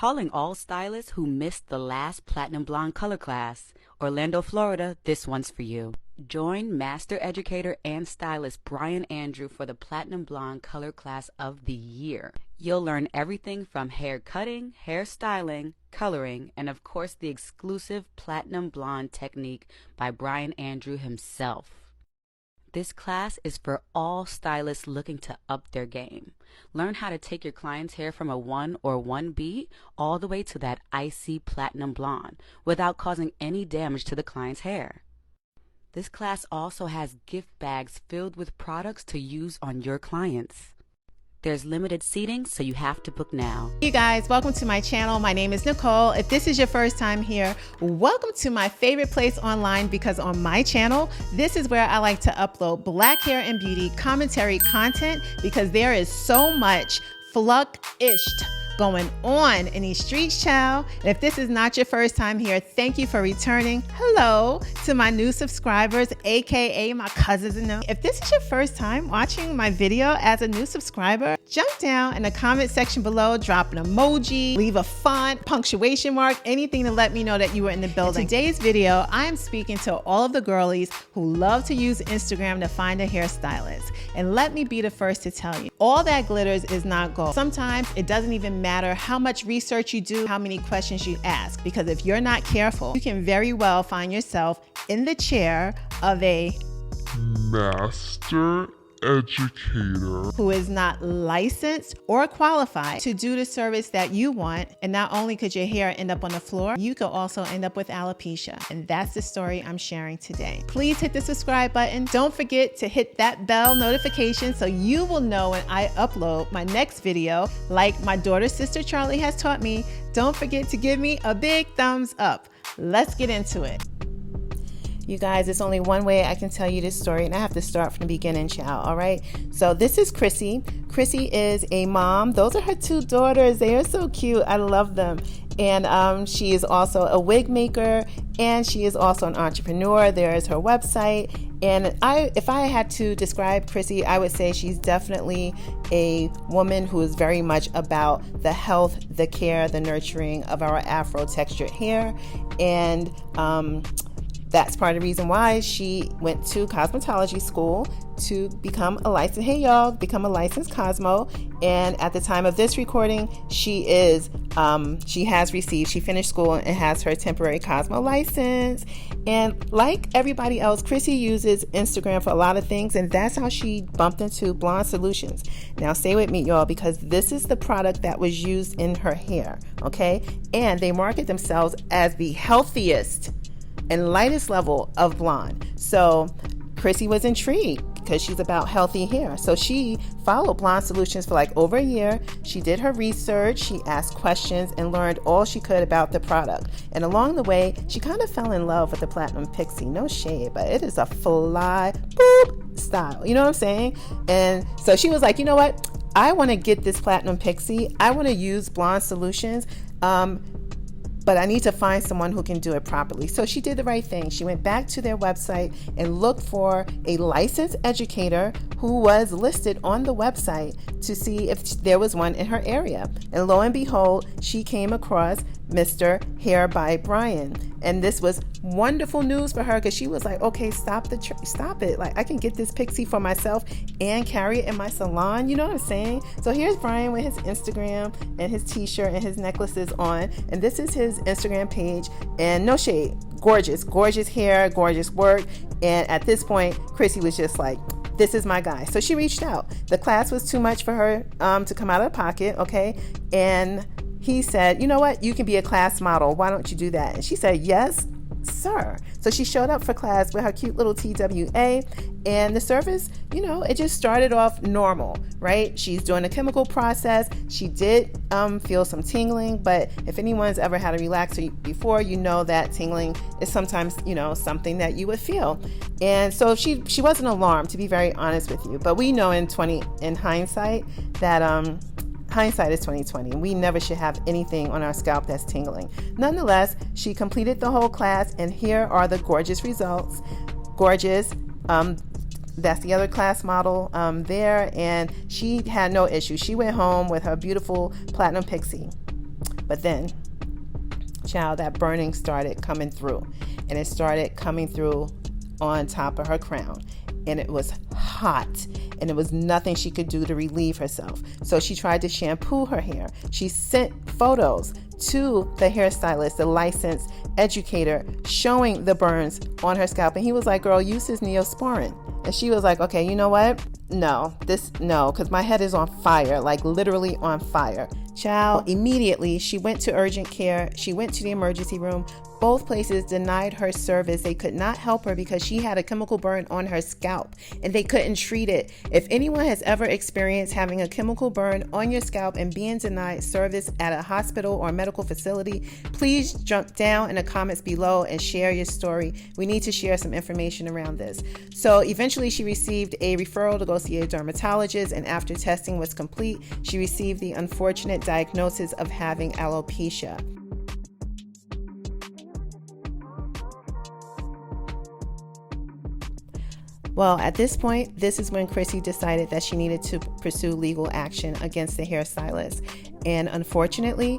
Calling all stylists who missed the last Platinum Blonde color class. Orlando, Florida, this one's for you. Join Master Educator and Stylist Brian Andrew for the Platinum Blonde color class of the year. You'll learn everything from hair cutting, hair styling, coloring, and of course the exclusive Platinum Blonde technique by Brian Andrew himself. This class is for all stylists looking to up their game. Learn how to take your client's hair from a 1 or 1B all the way to that icy platinum blonde without causing any damage to the client's hair. This class also has gift bags filled with products to use on your clients. There's limited seating, so you have to book now. Hey you guys, welcome to my channel. My name is Nicole. If this is your first time here, welcome to my favorite place online, because on my channel, this is where I like to upload black hair and beauty commentary content, because there is so much fluck-ished going on in these streets, child. And if this is not your first time here, thank you for returning. Hello to my new subscribers, aka my cousins and them. If this is your first time watching my video as a new subscriber, jump down in the comment section below, drop an emoji, leave a font, punctuation mark, anything to let me know that you were in the building. In today's video, I am speaking to all of the girlies who love to use Instagram to find a hairstylist. And let me be the first to tell you, all that glitters is not gold. Sometimes it doesn't even matter how much research you do, how many questions you ask, because if you're not careful, you can very well find yourself in the chair of a master educator who is not licensed or qualified to do the service that you want. And not only could your hair end up on the floor, you could also end up with alopecia. And that's the story I'm sharing today. Please hit the subscribe button. Don't forget to hit that bell notification so you will know when I upload my next video. Like my daughter's sister Charlie has taught me, don't forget to give me a big thumbs up. Let's get into it. You guys, there's only one way I can tell you this story, and I have to start from the beginning, child, all right? So this is Chrissy. Chrissy is a mom. Those are her two daughters. They are so cute. I love them. And she is also a wig maker, and she is also an entrepreneur. There is her website. And if I had to describe Chrissy, I would say she's definitely a woman who is very much about the health, the care, the nurturing of our Afro textured hair. And that's part of the reason why she went to cosmetology school to become a licensed, hey y'all, become a licensed Cosmo. And at the time of this recording, she finished school and has her temporary Cosmo license. And like everybody else, Chrissy uses Instagram for a lot of things, and that's how she bumped into Blonde Solutions. Now stay with me, y'all, because this is the product that was used in her hair, okay? And they market themselves as the healthiest and lightest level of blonde. So Chrissy was intrigued because she's about healthy hair. So she followed Blonde Solutions for like over a year. She did her research, she asked questions, and learned all she could about the product. And along the way, she kind of fell in love with the Platinum Pixie. No shade, but it is a fly boop style. You know what I'm saying? And so she was like, you know what? I want to get this Platinum Pixie. I want to use Blonde Solutions. But I need to find someone who can do it properly. So she did the right thing. She went back to their website and looked for a licensed educator who was listed on the website to see if there was one in her area. And lo and behold, she came across Mr. Hair by Brian. And this was wonderful news for her, because she was like, okay, stop it. Like, I can get this pixie for myself and carry it in my salon. You know what I'm saying? So here's Brian with his Instagram and his t-shirt and his necklaces on. And this is his Instagram page. And no shade, gorgeous hair, gorgeous work. And at this point, Chrissy was just like, this is my guy. So she reached out. The class was too much for her to come out of pocket, okay? And he said, you know what? You can be a class model. Why don't you do that? And she said, yes, sir. So she showed up for class with her cute little TWA, and the service, you know, it just started off normal, right? She's doing a chemical process. She did feel some tingling, but if anyone's ever had a relaxer before, you know that tingling is sometimes, you know, something that you would feel. And so she wasn't alarmed, to be very honest with you. But we know in hindsight that hindsight is 2020, and we never should have anything on our scalp that's tingling. Nonetheless, she completed the whole class, and here are the gorgeous results. Gorgeous. That's the other class model there, and she had no issue. She went home with her beautiful Platinum Pixie. But then, child, that burning started coming through, and it started coming through on top of her crown, and it was hot, and there was nothing she could do to relieve herself. So she tried to shampoo her hair. She sent photos to the hairstylist, the licensed educator, showing the burns on her scalp, and he was like, girl, use this Neosporin. And she was like, okay, you know what? No, because my head is on fire, like literally on fire. Child, immediately she went to urgent care. She went to the emergency room. Both places denied her service. They could not help her because she had a chemical burn on her scalp and they couldn't treat it. If anyone has ever experienced having a chemical burn on your scalp and being denied service at a hospital or medical facility, please jump down in the comments below and share your story. We need to share some information around this. So eventually she received a referral to go see a dermatologist, and after testing was complete, she received the unfortunate diagnosis of having alopecia. Well, at this point, this is when Chrissy decided that she needed to pursue legal action against the hairstylist. And unfortunately,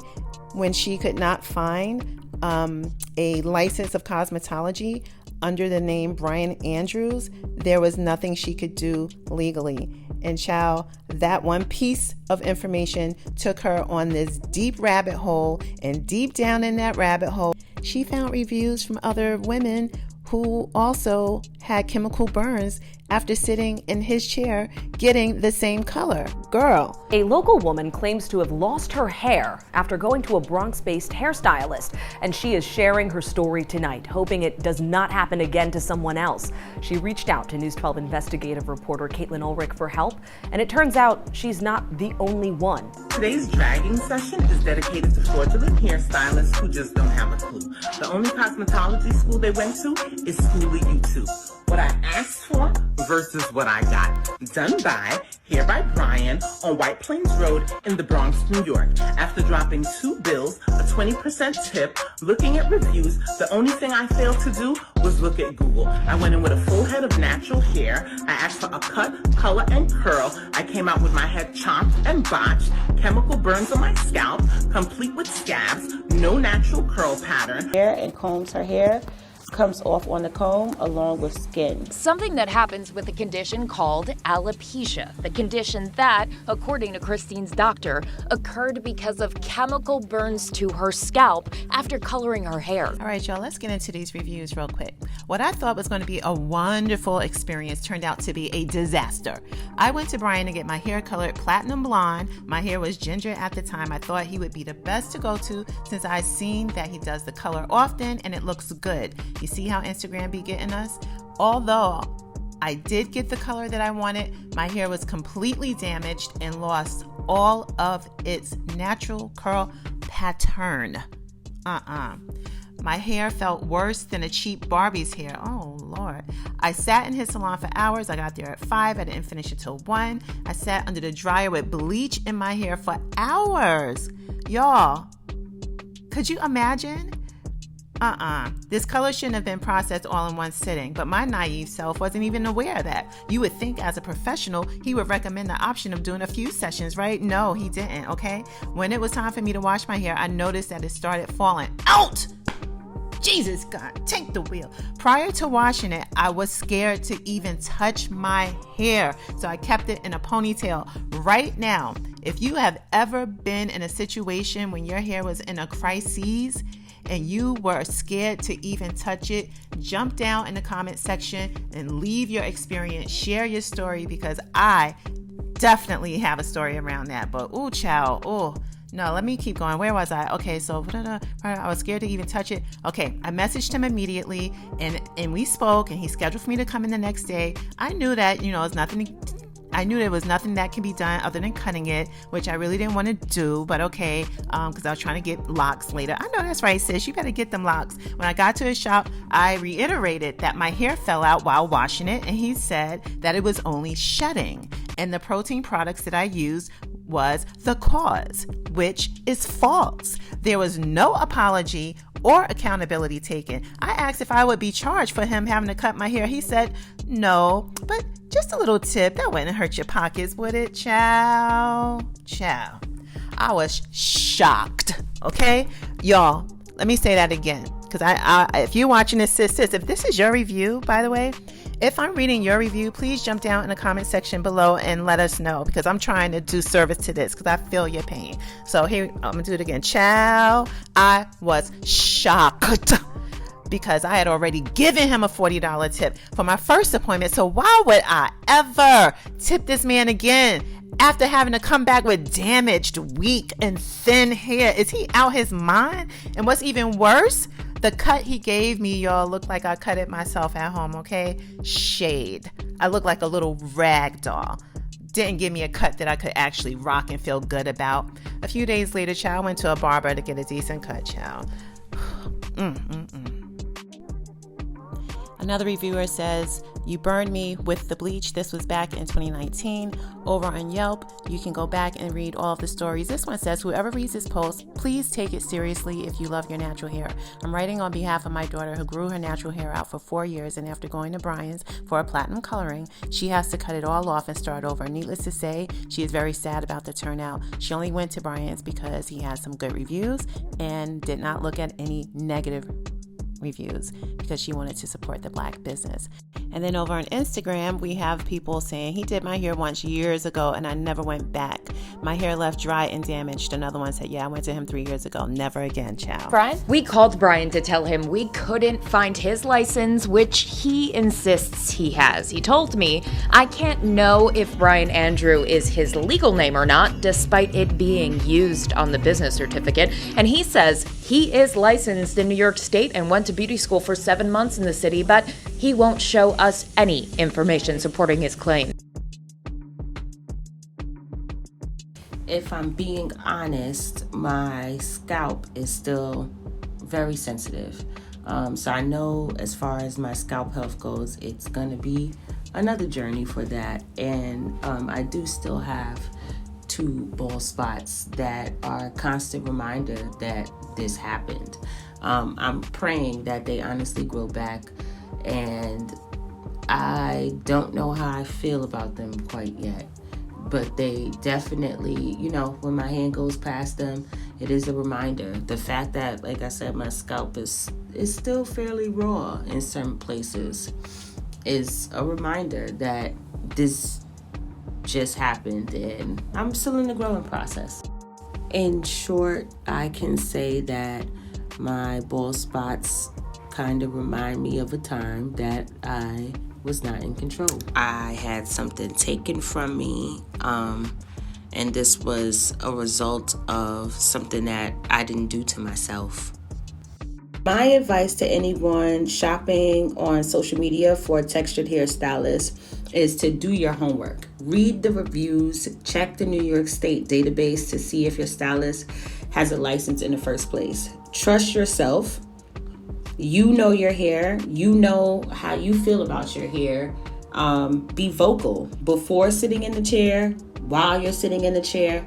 when she could not find a license of cosmetology under the name Brian Andrews, there was nothing she could do legally. And child, that one piece of information took her on this deep rabbit hole, and deep down in that rabbit hole, she found reviews from other women who also had chemical burns after sitting in his chair getting the same color. Girl. A local woman claims to have lost her hair after going to a Bronx-based hairstylist, and she is sharing her story tonight, hoping it does not happen again to someone else. She reached out to News 12 investigative reporter Caitlin Ulrich for help, and it turns out she's not the only one. Today's dragging session is dedicated to fraudulent hairstylists who just don't have a clue. The only cosmetology school they went to is Schooly YouTube. What I asked for versus what I got. Done by Hair by Brian on White Plains Road in the Bronx, New York. After dropping 2 bills, a 20% tip, looking at reviews, the only thing I failed to do was look at Google. I went in with a full head of natural hair. I asked for a cut, color, and curl. I came out with my head chopped and botched, chemical burns on my scalp, complete with scabs, no natural curl pattern. Hair and combs her hair, comes off on the comb along with skin. Something that happens with a condition called alopecia. The condition that, according to Christine's doctor, occurred because of chemical burns to her scalp after coloring her hair. All right, y'all, let's get into these reviews real quick. What I thought was going to be a wonderful experience turned out to be a disaster. I went to Brian to get my hair colored platinum blonde. My hair was ginger at the time. I thought he would be the best to go to since I've seen that he does the color often and it looks good. You see how Instagram be getting us? Although I did get the color that I wanted, my hair was completely damaged and lost all of its natural curl pattern. My hair felt worse than a cheap Barbie's hair. Oh, Lord. I sat in his salon for hours. I got there at 5. I didn't finish until 1. I sat under the dryer with bleach in my hair for hours. Y'all, could you imagine? This color shouldn't have been processed all in one sitting, but my naive self wasn't even aware of that. You would think as a professional, he would recommend the option of doing a few sessions, right? No, he didn't, okay? When it was time for me to wash my hair, I noticed that it started falling out. Jesus, God, take the wheel. Prior to washing it, I was scared to even touch my hair, so I kept it in a ponytail. Right now, if you have ever been in a situation when your hair was in a crisis and you were scared to even touch it, jump down in the comment section and leave your experience. Share your story, because I definitely have a story around that. But ooh, child, ooh. No, let me keep going. Where was I? Okay, so I was scared to even touch it. Okay, I messaged him immediately and we spoke, and he scheduled for me to come in the next day. I knew that, I knew there was nothing that can be done other than cutting it, which I really didn't want to do, but okay, because I was trying to get locks later. I know that's right, sis. You better get them locks. When I got to his shop, I reiterated that my hair fell out while washing it, and he said that it was only shedding, and the protein products that I used was the cause, which is false. There was no apology or accountability taken. I asked if I would be charged for him having to cut my hair. He said, no, but just a little tip. That wouldn't hurt your pockets, would it, child? I was shocked. Okay, y'all, let me say that again, because I if you're watching this, sis, if this is your review, by the way, if I'm reading your review, please jump down in the comment section below and let us know, because I'm trying to do service to this, because I feel your pain. So here, I'm gonna do it again. Ciao. I was shocked because I had already given him a $40 tip for my first appointment. So why would I ever tip this man again after having to come back with damaged, weak, and thin hair? Is he out his mind? And what's even worse, the cut he gave me, y'all, looked like I cut it myself at home, okay? Shade. I look like a little rag doll. Didn't give me a cut that I could actually rock and feel good about. A few days later, child, went to a barber to get a decent cut, child. Another reviewer says, you burned me with the bleach. This was back in 2019. Over on Yelp, you can go back and read all of the stories. This one says, whoever reads this post, please take it seriously if you love your natural hair. I'm writing on behalf of my daughter who grew her natural hair out for 4 years, and after going to Brian's for a platinum coloring, she has to cut it all off and start over. Needless to say, she is very sad about the turnout. She only went to Brian's because he has some good reviews and did not look at any negative reviews because she wanted to support the Black business. And then over on Instagram, we have people saying, he did my hair once years ago and I never went back. My hair left dry and damaged. Another one said, yeah, I went to him 3 years ago. Never again, child. Brian? We called Brian to tell him we couldn't find his license, which he insists he has. He told me, I can't know if Brian Andrew is his legal name or not, despite it being used on the business certificate. And he says he is licensed in New York State and went to beauty school for 7 months in the city, but he won't show us any information supporting his claim. If I'm being honest, my scalp is still very sensitive. So I know as far as my scalp health goes, it's going to be another journey for that. And I do still have 2 bald spots that are a constant reminder that this happened. I'm praying that they honestly grow back, and I don't know how I feel about them quite yet. But they definitely, when my hand goes past them, it is a reminder. The fact that, like I said, my scalp is still fairly raw in certain places is a reminder that this just happened and I'm still in the growing process. In short, I can say that my bald spots kind of remind me of a time that I was not in control. I had something taken from me, and this was a result of something that I didn't do to myself. My advice to anyone shopping on social media for a textured hairstylist is to do your homework. Read the reviews, check the New York State database to see if your stylist has a license in the first place. Trust yourself. You know your hair. You know how you feel about your hair. Be vocal before sitting in the chair, while you're sitting in the chair,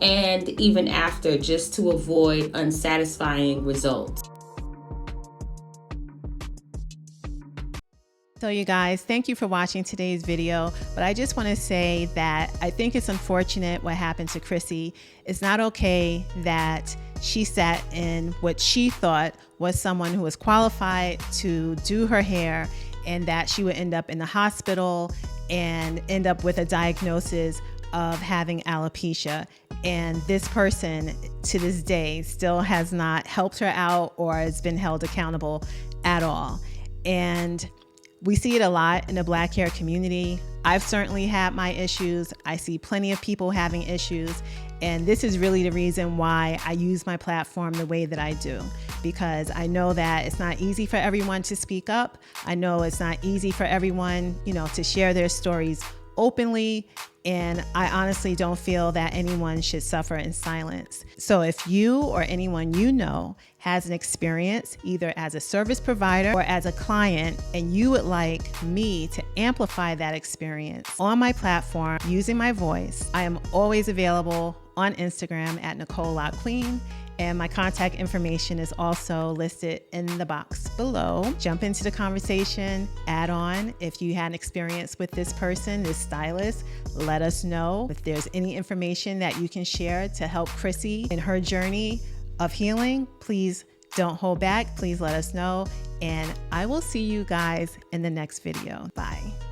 and even after, just to avoid unsatisfying results. So you guys, thank you for watching today's video, but I just want to say that I think it's unfortunate what happened to Chrissy. It's not okay that she sat in what she thought was someone who was qualified to do her hair, and that she would end up in the hospital and end up with a diagnosis of having alopecia. And this person to this day still has not helped her out or has been held accountable at all. And we see it a lot in the Black hair community. I've certainly had my issues. I see plenty of people having issues. And this is really the reason why I use my platform the way that I do, because I know that it's not easy for everyone to speak up. I know it's not easy for everyone, to share their stories openly. And I honestly don't feel that anyone should suffer in silence. So if you or anyone you know has an experience either as a service provider or as a client, and you would like me to amplify that experience on my platform using my voice, I am always available on Instagram at Nicole.Queen. And my contact information is also listed in the box below. Jump into the conversation, add on. If you had an experience with this person, this stylist, let us know. If there's any information that you can share to help Chrissy in her journey of healing, please don't hold back. Please let us know. And I will see you guys in the next video. Bye.